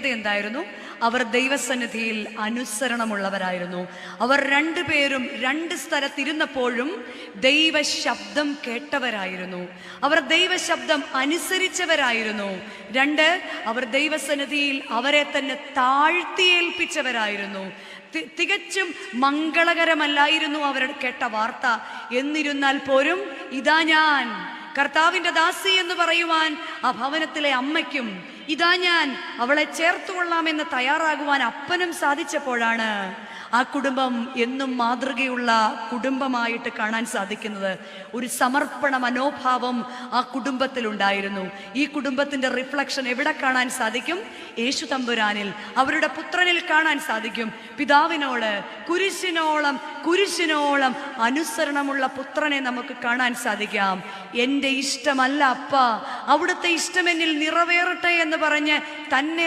പ്രത്യേകത എന്തായിരുന്നു? അവർ ദൈവസന്നിധിയിൽ അനുസരണമുള്ളവരായിരുന്നു. അവർ രണ്ടുപേരും രണ്ട് സ്ഥലത്തിരുന്നപ്പോഴും ദൈവശബ്ദം കേട്ടവരായിരുന്നു. അവർ ദൈവശബ്ദം അനുസരിച്ചവരായിരുന്നു. രണ്ട്, അവർ ദൈവസന്നിധിയിൽ അവരെ തന്നെ താഴ്ത്തിയേൽപ്പിച്ചവരായിരുന്നു. തികച്ചും മംഗളകരമല്ലായിരുന്നു അവർ കേട്ട വാർത്ത. എന്നിരുന്നാൽ പോലും ഇതാ ഞാൻ കർത്താവിൻ്റെ ദാസി എന്ന് പറയുവാൻ ആ ഭവനത്തിലെ അമ്മയ്ക്കും, ഇതാ ഞാൻ അവളെ ചേർത്തുകൊള്ളാമെന്ന് തയ്യാറാകുവാൻ അപ്പനും സാധിച്ചപ്പോഴാണ് ആ കുടുംബം എന്നും മാതൃകയുള്ള കുടുംബമായിട്ട് കാണാൻ സാധിക്കുന്നത്. ഒരു സമർപ്പണ മനോഭാവം ആ കുടുംബത്തിലുണ്ടായിരുന്നു. ഈ കുടുംബത്തിൻ്റെ റിഫ്ലക്ഷൻ എവിടെ കാണാൻ സാധിക്കും? യേശു തമ്പുരാനിൽ, അവരുടെ പുത്രനിൽ കാണാൻ സാധിക്കും. പിതാവിനോട് കുരിശിനോളം അനുസരണമുള്ള പുത്രനെ നമുക്ക് കാണാൻ സാധിക്കാം. എൻ്റെ ഇഷ്ടമല്ല അപ്പ, അവിടുത്തെ ഇഷ്ടം എന്നിൽ നിറവേറട്ടെ എന്ന് പറഞ്ഞ് തന്നെ